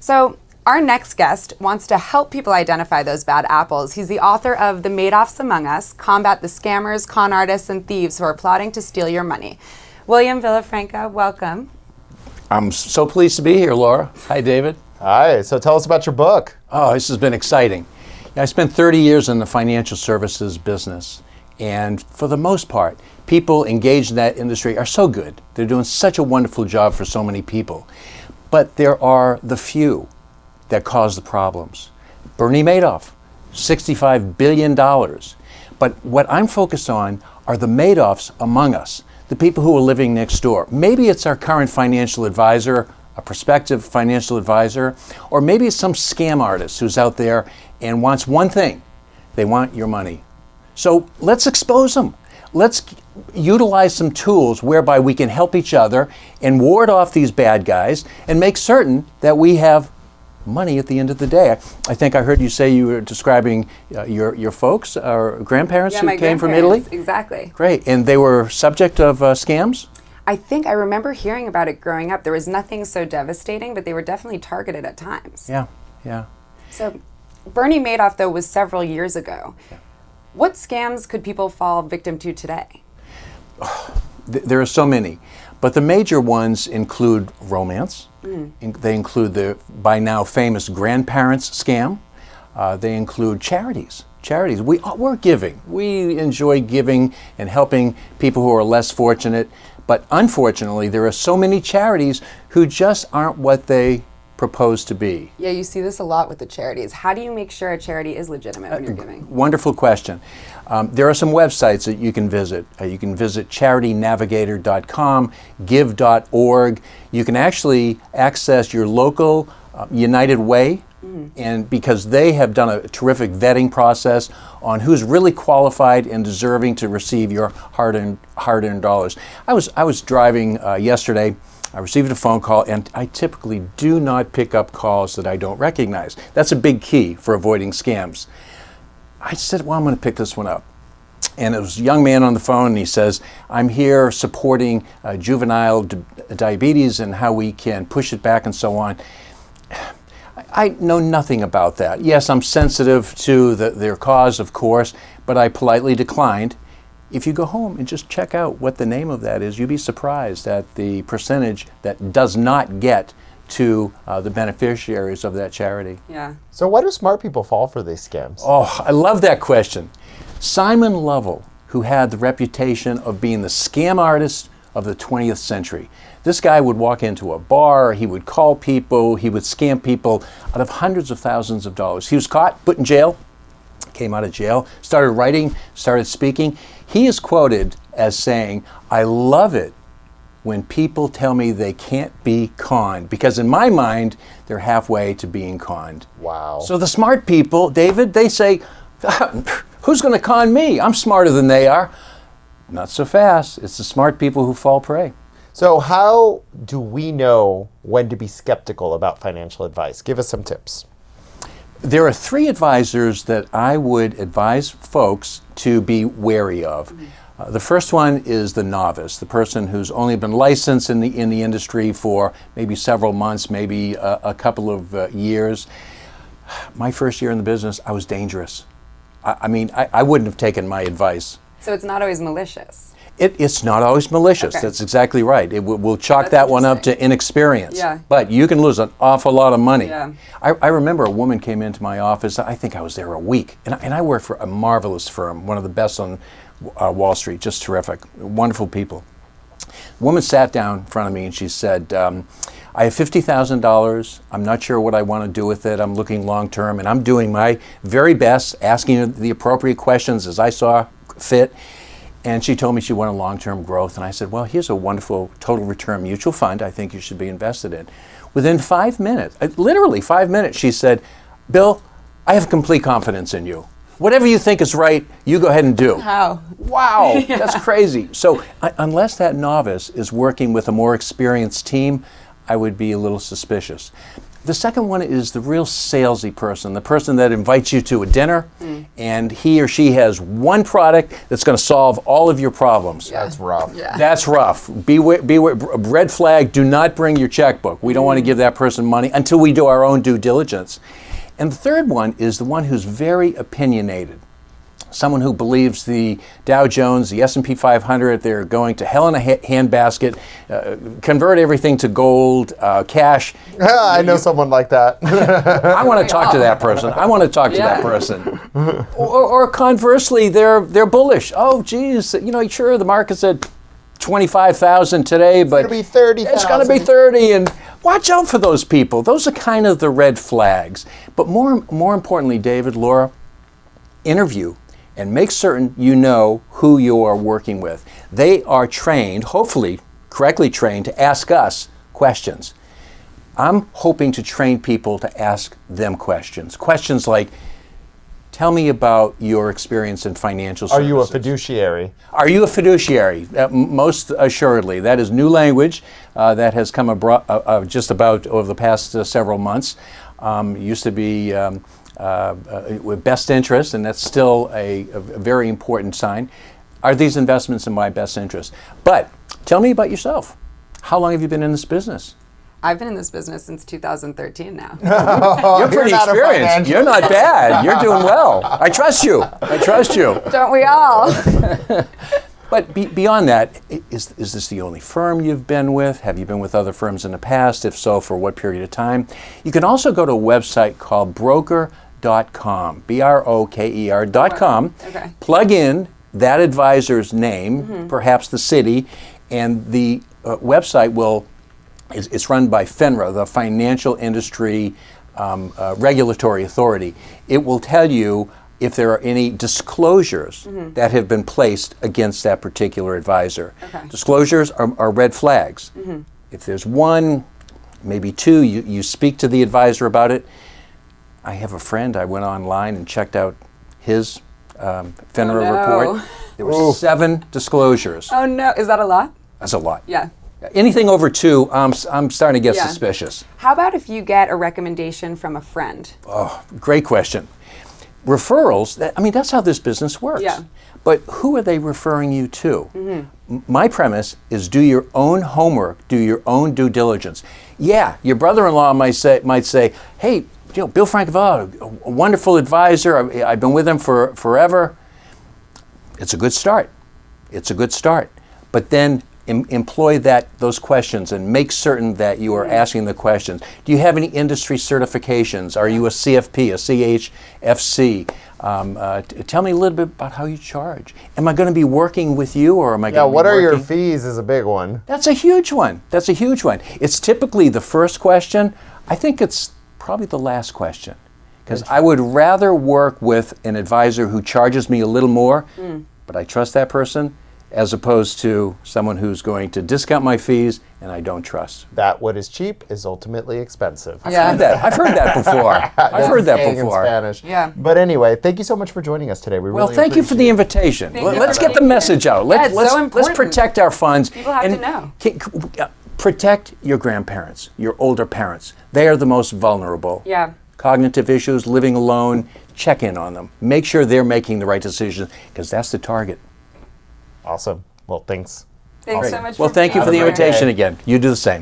So our next guest wants to help people identify those bad apples. He's the author of The Madoffs Among Us, Combat the Scammers, Con Artists, and Thieves Who Are Plotting to Steal Your Money. William Villafranca, welcome. I'm so pleased to be here, Laura. Hi, David. Hi, so tell us about your book. Oh, this has been exciting. I spent 30 years in the financial services business, and for the most part, people engaged in that industry are so good. They're doing such a wonderful job for so many people. But there are the few that cause the problems. Bernie Madoff, $65 billion. But what I'm focused on are the Madoffs among us, the people who are living next door. Maybe it's our current financial advisor, a prospective financial advisor, or maybe it's some scam artist who's out there and wants one thing. They want your money. So let's expose them. Let's utilize some tools whereby we can help each other and ward off these bad guys and make certain that we have money at the end of the day. I think I heard you say you were describing your folks or grandparents who came from Italy? Exactly. Great. And they were subject of scams? I think I remember hearing about it growing up. There was nothing so devastating, but they were definitely targeted at times. Yeah. So Bernie Madoff, though, was several years ago. Yeah. What scams could people fall victim to today? There are so many, but the major ones include romance. They include the by now famous grandparents scam. They include charities. We're giving. We enjoy giving and helping people who are less fortunate. But unfortunately, there are so many charities who just aren't what they propose to be. Yeah, you see this a lot with the charities. How do you make sure a charity is legitimate when you're giving? Wonderful question. There are some websites that you can visit. You can visit charitynavigator.com, give.org. You can actually access your local United Way, and because they have done a terrific vetting process on who's really qualified and deserving to receive your hard-earned dollars. I was driving yesterday. I received a phone call, and I typically do not pick up calls that I don't recognize. That's a big key for avoiding scams. I said, well, I'm going to pick this one up. And it was a young man on the phone, and he says, I'm here supporting juvenile diabetes and how we can push it back and so on. I know nothing about that. Yes, I'm sensitive to their cause, of course, but I politely declined. If you go home and just check out what the name of that is, you'd be surprised at the percentage that does not get to the beneficiaries of that charity. Yeah. So why do smart people fall for these scams? Oh, I love that question. Simon Lovell, who had the reputation of being the scam artist of the 20th century. This guy would walk into a bar, he would call people, he would scam people out of hundreds of thousands of dollars. He was caught, put in jail, came out of jail, started writing, started speaking. He is quoted as saying, I love it when people tell me they can't be conned, because in my mind, they're halfway to being conned. Wow. So the smart people, David, they say, who's going to con me? I'm smarter than they are. Not so fast. It's the smart people who fall prey. So how do we know when to be skeptical about financial advice? Give us some tips. There are three advisors that I would advise folks to be wary of. The first one is the novice, the person who's only been licensed in the industry for maybe several months, maybe a couple of years. My first year in the business, I was dangerous. I wouldn't have taken my advice. So it's not always malicious. It's not always malicious. Okay. That's exactly right. We'll chalk that one up to inexperience. Yeah. But you can lose an awful lot of money. Yeah. I remember a woman came into my office. I think I was there a week. And I worked for a marvelous firm, one of the best on Wall Street, just terrific, wonderful people. The woman sat down in front of me and she said, I have $50,000. I'm not sure what I want to do with it. I'm looking long term, and I'm doing my very best, asking the appropriate questions as I saw fit. And she told me she wanted long-term growth. And I said, well, here's a wonderful total return mutual fund I think you should be invested in. Within 5 minutes, literally 5 minutes, she said, Bill, I have complete confidence in you. Whatever you think is right, you go ahead and do. How? Wow, yeah. That's crazy. So unless that novice is working with a more experienced team, I would be a little suspicious. The second one is the real salesy person, the person that invites you to a dinner and he or she has one product that's going to solve all of your problems. That's rough. Yeah. That's rough. Beware, red flag, do not bring your checkbook. We don't want to give that person money until we do our own due diligence. And the third one is the one who's very opinionated. Someone who believes the Dow Jones, the S&P 500, they're going to hell in a handbasket, convert everything to gold, cash. I know someone like that. I want to talk to that person. I want to talk to that person. Or conversely, they're bullish. Oh, geez, sure, the market's at 25,000 today, but It's going to be 30,000. it's going to be 30, and watch out for those people. Those are kind of the red flags. But more importantly, David, Laura, interview and make certain you know who you are working with. They are trained, hopefully correctly trained, to ask us questions. I'm hoping to train people to ask them questions. Questions like, tell me about your experience in financial services. Are you a fiduciary? Are you a fiduciary? Most assuredly. That is new language that has come just about over the past several months. Used to be with best interest, and that's still a very important sign. Are these investments in my best interest? But tell me about yourself. How long have you been in this business? I've been in this business since 2013 now. You're pretty not a experienced. financial- You're not bad. You're doing well. I trust you. I trust you. Don't we all? But beyond that, is this the only firm you've been with? Have you been with other firms in the past? If so, for what period of time? You can also go to a website called broker.com, broker.com. Okay. Plug in that advisor's name, perhaps the city, and the website it's run by FINRA, the Financial Industry Regulatory Authority. It will tell you if there are any disclosures that have been placed against that particular advisor. Okay. Disclosures are red flags. If there's one, maybe two, you speak to the advisor about it. I have a friend, I went online and checked out his FINRA report. There were 7 disclosures. Oh no, is that a lot? That's a lot. Yeah. Anything over 2, I'm starting to get Yeah. suspicious. How about if you get a recommendation from a friend? Oh, great question. Referrals, that's how this business works. Yeah. But who are they referring you to? My premise is do your own homework, do your own due diligence. Yeah, your brother-in-law might say, hey, Bill Francavilla, a wonderful advisor. I've been with him for forever. It's a good start. It's a good start. But then employ those questions and make certain that you are asking the questions. Do you have any industry certifications? Are you a CFP, a CHFC? Tell me a little bit about how you charge. Am I going to be working with you, or am I going to be working? What are your fees is a big one. That's a huge one. That's a huge one. It's typically the first question. I think it's probably the last question, because I would rather work with an advisor who charges me a little more, but I trust that person, as opposed to someone who's going to discount my fees and I don't trust. That what is cheap is ultimately expensive. I've heard that before. I've heard that Saying in before. Spanish. Yeah. But anyway, thank you so much for joining us today. We Well, really thank you for the appreciate it. invitation. Thank you Let's for get the being here. message out. Yeah, it's so Let's important. protect our funds. People have to know. Protect your grandparents, your older parents. They are the most vulnerable. Yeah. Cognitive issues, living alone, check in on them. Make sure they're making the right decisions, because that's the target. Awesome. Well, thanks. Thanks so much Well, for thank you being for the here. invitation again. You do the same.